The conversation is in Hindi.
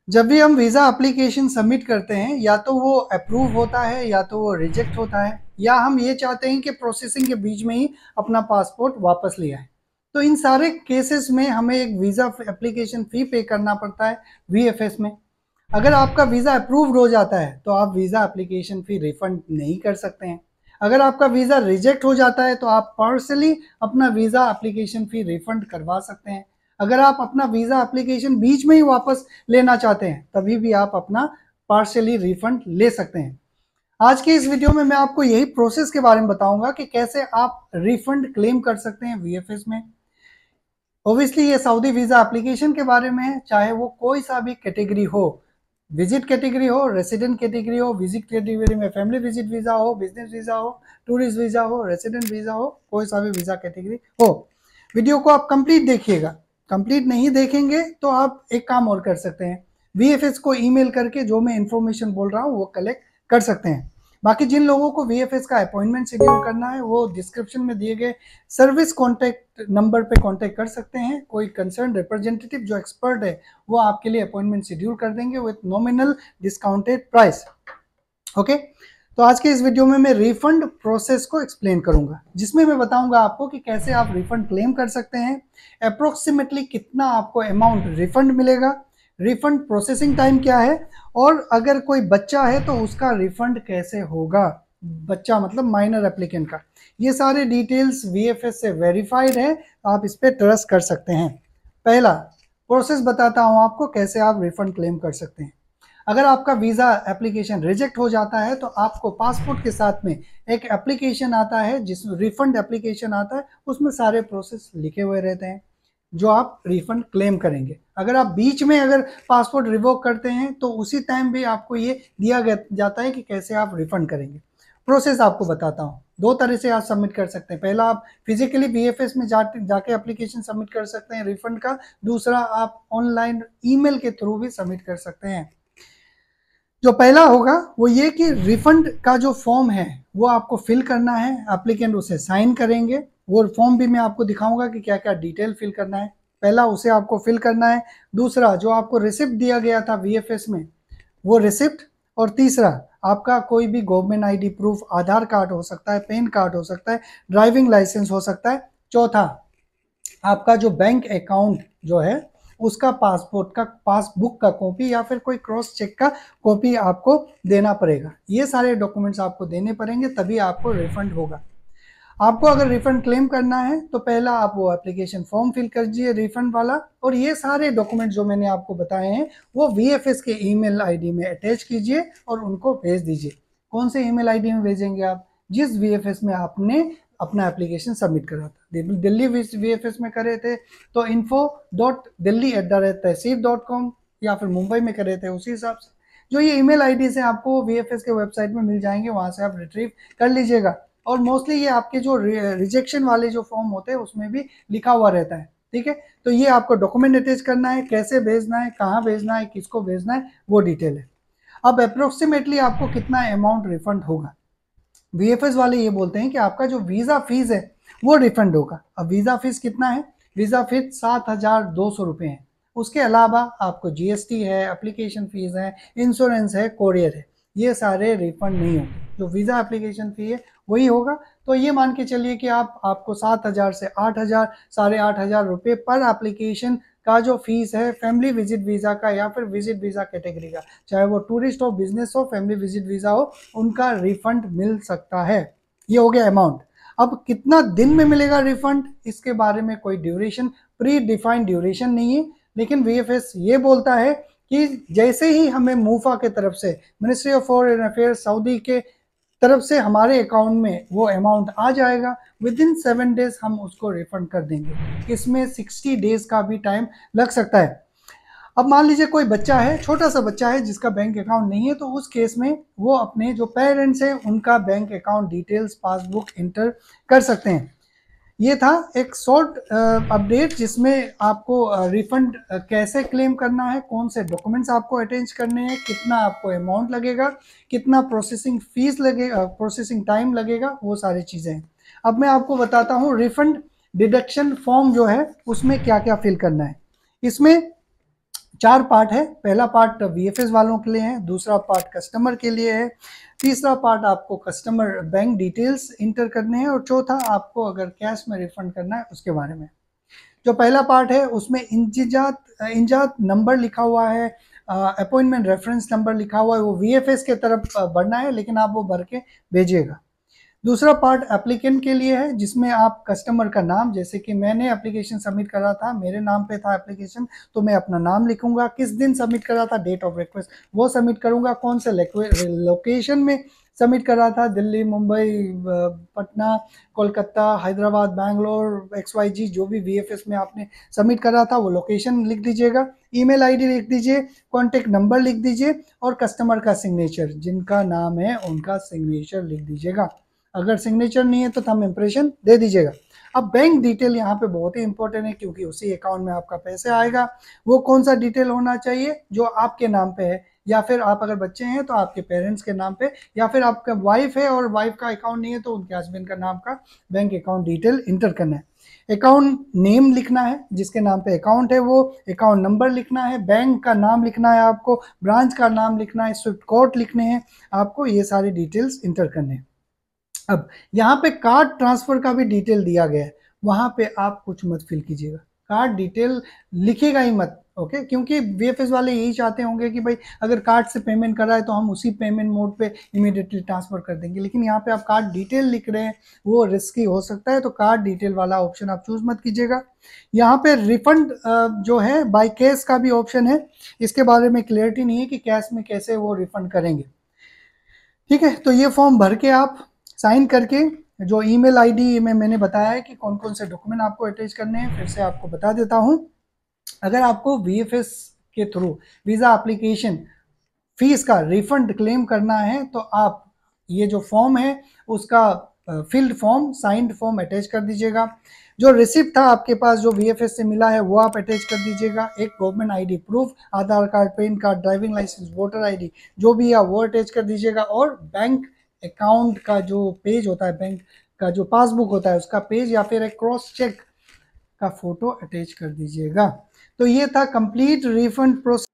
जब भी हम वीज़ा एप्लीकेशन सबमिट करते हैं, या तो वो अप्रूव होता है या तो वो रिजेक्ट होता है, या हम ये चाहते हैं कि प्रोसेसिंग के बीच में ही अपना पासपोर्ट वापस ले आए। तो इन सारे केसेस में हमें एक वीज़ा एप्लीकेशन फ़ी पे करना पड़ता है वीएफएस में। अगर आपका वीज़ा अप्रूव्ड हो जाता है तो आप वीज़ा एप्लीकेशन फ़ी रिफंड नहीं कर सकते हैं। अगर आपका वीज़ा रिजेक्ट हो जाता है तो आप पार्शियली अपना वीज़ा एप्लीकेशन फ़ी रिफंड करवा सकते हैं। अगर आप अपना वीज़ा एप्लीकेशन बीच में ही वापस लेना चाहते हैं, तभी भी आप अपना पार्शियली रिफंड ले सकते हैं। आज की इस वीडियो में मैं आपको यही प्रोसेस के बारे में बताऊंगा कि कैसे आप रिफंड क्लेम कर सकते हैं वीएफएस में। ऑब्वियसली ये सऊदी वीज़ा एप्लीकेशन के बारे में है, चाहे वो कोई सा भी कैटेगरी हो, विजिट कैटेगरी हो, रेसिडेंट कैटेगरी हो। विजिट कैटेगरी में फैमिली विजिट वीज़ा हो, बिजनेस वीज़ा हो, टूरिस्ट वीज़ा हो, रेसिडेंट वीज़ा हो, कोई सा भी वीज़ा कैटेगरी हो। वीडियो को आप कंप्लीट देखिएगा। कंप्लीट नहीं देखेंगे तो आप एक काम और कर सकते हैं, वीएफएस को ईमेल करके जो मैं इन्फॉर्मेशन बोल रहा हूँ वो कलेक्ट कर सकते हैं। बाकी जिन लोगों को वीएफएस का अपॉइंटमेंट शेड्यूल करना है, वो डिस्क्रिप्शन में दिए गए सर्विस कॉन्टैक्ट नंबर पे कॉन्टैक्ट कर सकते हैं। कोई कंसर्न रिप्रेजेंटेटिव जो एक्सपर्ट है वो आपके लिए अपॉइंटमेंट शेड्यूल कर देंगे with nominal discounted price. Okay, तो आज के इस वीडियो में मैं रिफंड प्रोसेस को एक्सप्लेन करूंगा, जिसमें मैं बताऊंगा आपको कि कैसे आप रिफंड क्लेम कर सकते हैं, अप्रोक्सीमेटली कितना आपको अमाउंट रिफंड मिलेगा, रिफंड प्रोसेसिंग टाइम क्या है, और अगर कोई बच्चा है तो उसका रिफंड कैसे होगा। बच्चा मतलब माइनर एप्लीकेंट का। ये सारे डिटेल्स वीएफएस से वेरीफाइड है, आप इस पर ट्रस्ट कर सकते हैं। पहला प्रोसेस बताता हूं आपको कैसे आप रिफंड क्लेम कर सकते हैं। अगर आपका वीज़ा एप्लीकेशन रिजेक्ट हो जाता है तो आपको पासपोर्ट के साथ में एक एप्लीकेशन आता है, जिसमें रिफंड एप्लीकेशन आता है, उसमें सारे प्रोसेस लिखे हुए रहते हैं जो आप रिफंड क्लेम करेंगे। अगर आप बीच में अगर पासपोर्ट रिवोक करते हैं तो उसी टाइम भी आपको ये दिया जाता है कि कैसे आप रिफंड करेंगे। प्रोसेस आपको बताता हूँ। दो तरह से आप सबमिट कर सकते हैं। पहला, आप फिजिकली वीएफएस में जाके एप्लीकेशन सबमिट कर सकते हैं रिफंड का। दूसरा, आप ऑनलाइन ईमेल के थ्रू भी सबमिट कर सकते हैं। जो पहला होगा वो ये कि रिफंड का जो फॉर्म है वो आपको फिल करना है, एप्लीकेंट उसे साइन करेंगे। वो फॉर्म भी मैं आपको दिखाऊंगा कि क्या क्या डिटेल फिल करना है। पहला, उसे आपको फिल करना है। दूसरा, जो आपको रिसिप्ट दिया गया था वीएफएस में, वो रिसिप्ट। और तीसरा, आपका कोई भी government ID proof, Aadhaar card हो सकता है, पैन कार्ड हो सकता है, ड्राइविंग लाइसेंस हो सकता है। चौथा, आपका जो बैंक अकाउंट जो है उसका पासपोर्ट का पासबुक का कॉपी या फिर कोई क्रॉस चेक का कॉपी आपको देना पड़ेगा। ये सारे डॉक्यूमेंट्स आपको देने पड़ेंगे, तभी आपको रिफंड होगा। आपको अगर रिफंड क्लेम करना है तो पहला आप वो एप्लीकेशन फॉर्म फिल कीजिए रिफंड वाला, और ये सारे डॉक्यूमेंट जो मैंने आपको बताए हैं वो वीएफएस के ईमेल आईडी में अटैच कीजिए और उनको भेज दीजिए। कौन से ईमेल आईडी में भेजेंगे आप? जिस वीएफएस में आपने अपना एप्लीकेशन सबमिट करा था। दिल्ली वीएफएस में करे थे तो info.delhi@tehsil.com, या फिर मुंबई में करे थे उसी हिसाब से जो ये ईमेल आईडी से आपको वीएफएस के वेबसाइट में मिल जाएंगे, वहां से आप रिट्रीव कर लीजिएगा। और मोस्टली ये आपके जो रिजेक्शन वाले जो फॉर्म होते हैं उसमें भी लिखा हुआ रहता है। ठीक है, तो ये आपको डॉक्यूमेंट अटैच करना है, कैसे भेजना है, कहाँ भेजना है, किसको भेजना है, वो डिटेल है। अब अप्रोक्सीमेटली आपको कितना अमाउंट रिफंड होगा? वीएफएस वाले ये बोलते हैं कि आपका जो वीज़ा फीस है वो रिफंड होगा। अब वीज़ा फीस कितना है? वीज़ा फीस 7,200 रुपये है। उसके अलावा आपको जीएसटी है, एप्लीकेशन फीस है, इंश्योरेंस है, कोरियर है, ये सारे रिफंड नहीं होंगे। जो वीज़ा एप्लीकेशन फी है वही होगा। तो ये मान के चलिए कि आपको 7,000 से 8,000, 8,500 रुपये पर एप्लीकेशन का जो फीस है फैमिली विजिट वीज़ा का या फिर विजिट वीज़ा कैटेगरी का, चाहे वो टूरिस्ट हो, बिजनेस हो, फैमिली विजिट वीज़ा हो, उनका रिफंड मिल सकता है। ये हो गया अमाउंट। अब कितना दिन में मिलेगा रिफंड, इसके बारे में कोई ड्यूरेशन, प्री डिफाइंड ड्यूरेशन नहीं है, लेकिन वीएफएस ये बोलता है कि जैसे ही हमें मूफा के तरफ से, ministry of foreign affairs Saudi के तरफ से हमारे अकाउंट में वो अमाउंट आ जाएगा, विद इन 7 डेज हम उसको रिफंड कर देंगे। इसमें 60 डेज का भी टाइम लग सकता है। अब मान लीजिए कोई बच्चा है, छोटा सा बच्चा है जिसका बैंक अकाउंट नहीं है, तो उस केस में वो अपने जो पेरेंट्स हैं उनका bank account details passbook inter कर सकते हैं। ये था एक शॉर्ट अपडेट जिसमें आपको रिफंड कैसे क्लेम करना है, कौन से डॉक्यूमेंट्स आपको अटेंच करने हैं, कितना आपको अमाउंट लगेगा, कितना प्रोसेसिंग फीस लगेगा, प्रोसेसिंग टाइम लगेगा, वो सारी चीज़ें हैं। अब मैं आपको बताता हूँ रिफंड डिडक्शन फॉर्म जो है उसमें क्या क्या फिल करना है। इसमें 4 पार्ट है। पहला पार्ट VFS वालों के लिए है, दूसरा पार्ट कस्टमर के लिए है, तीसरा पार्ट आपको कस्टमर बैंक डिटेल्स इंटर करने हैं और चौथा आपको अगर कैश में रिफंड करना है उसके बारे में। जो पहला पार्ट है उसमें इंजात नंबर लिखा हुआ है, अपॉइंटमेंट रेफरेंस नंबर लिखा हुआ है, वो VFS के तरफ बढ़ना है, लेकिन आप वो भर के भेजिएगा। दूसरा पार्ट एप्लीकेंट के लिए है, जिसमें आप कस्टमर का नाम, जैसे कि मैंने एप्लीकेशन सबमिट करा था, मेरे नाम पे था एप्लीकेशन, तो मैं अपना नाम लिखूंगा, किस दिन सबमिट करा था, डेट ऑफ रिक्वेस्ट वो सबमिट करूंगा, कौन से लोकेशन में सबमिट करा था, दिल्ली, मुंबई, पटना, कोलकाता, हैदराबाद, बैंगलोर, XYZ, जो भी VFS में आपने सबमिट करा था वो लोकेशन लिख दीजिएगा, ईमेल आईडी लिख दीजिए, कॉन्टेक्ट नंबर लिख दीजिए और कस्टमर का सिग्नेचर, जिनका नाम है उनका सिग्नेचर लिख दीजिएगा। अगर सिग्नेचर नहीं है तो थंब इम्प्रेशन दे दीजिएगा। अब बैंक डिटेल यहाँ पे बहुत ही इंपॉर्टेंट है, क्योंकि उसी अकाउंट में आपका पैसे आएगा। वो कौन सा डिटेल होना चाहिए, जो आपके नाम पे है, या फिर आप अगर बच्चे हैं तो आपके पेरेंट्स के नाम पे, या फिर आपका वाइफ है और वाइफ का अकाउंट नहीं है तो उनके हस्बैंड का नाम का बैंक अकाउंट डिटेल इंटर करना है। अकाउंट नेम लिखना है, जिसके नाम पे अकाउंट है वो, अकाउंट नंबर लिखना है, बैंक का नाम लिखना है आपको, ब्रांच का नाम लिखना है, स्विफ्ट कोड लिखने हैं आपको, ये सारी डिटेल्स इंटर करने हैं। अब यहाँ पे कार्ड ट्रांसफर का भी डिटेल दिया गया है, वहां पे आप कुछ मत फिल कीजिएगा, कार्ड डिटेल लिखिएगा ही मत, ओके, क्योंकि VFS वाले यही चाहते होंगे कि भाई अगर कार्ड से पेमेंट करा है तो हम उसी पेमेंट मोड पे इमीडिएटली ट्रांसफर कर देंगे, लेकिन यहाँ पे आप कार्ड डिटेल लिख रहे हैं, वो रिस्की हो सकता है, तो कार्ड डिटेल वाला ऑप्शन आप चूज मत कीजिएगा। यहाँ पे रिफंड जो है बाय कैश का भी ऑप्शन है, इसके बारे में क्लियरिटी नहीं है कि कैश में कैसे वो रिफंड करेंगे, ठीक है। तो ये फॉर्म भर के आप साइन करके, जो ईमेल आईडी में मैंने बताया है कि कौन कौन से डॉक्यूमेंट आपको अटैच करने हैं, फिर से आपको बता देता हूं। अगर आपको VFS के थ्रू वीज़ा एप्लीकेशन फीस का रिफंड क्लेम करना है तो आप ये जो फॉर्म है उसका field form, signed form attach कर दीजिएगा। जो रिसिप्ट था आपके पास जो VFS से मिला है वो आप अटैच कर दीजिएगा। एक government ID proof, Aadhaar card, PAN card, driving licence, voter ID जो भी है वो अटैच कर दीजिएगा। और बैंक अकाउंट का जो पेज होता है, बैंक का जो पासबुक होता है उसका पेज या फिर एक क्रॉस चेक का फोटो अटैच कर दीजिएगा। तो ये था कंप्लीट रिफंड प्रोसेस।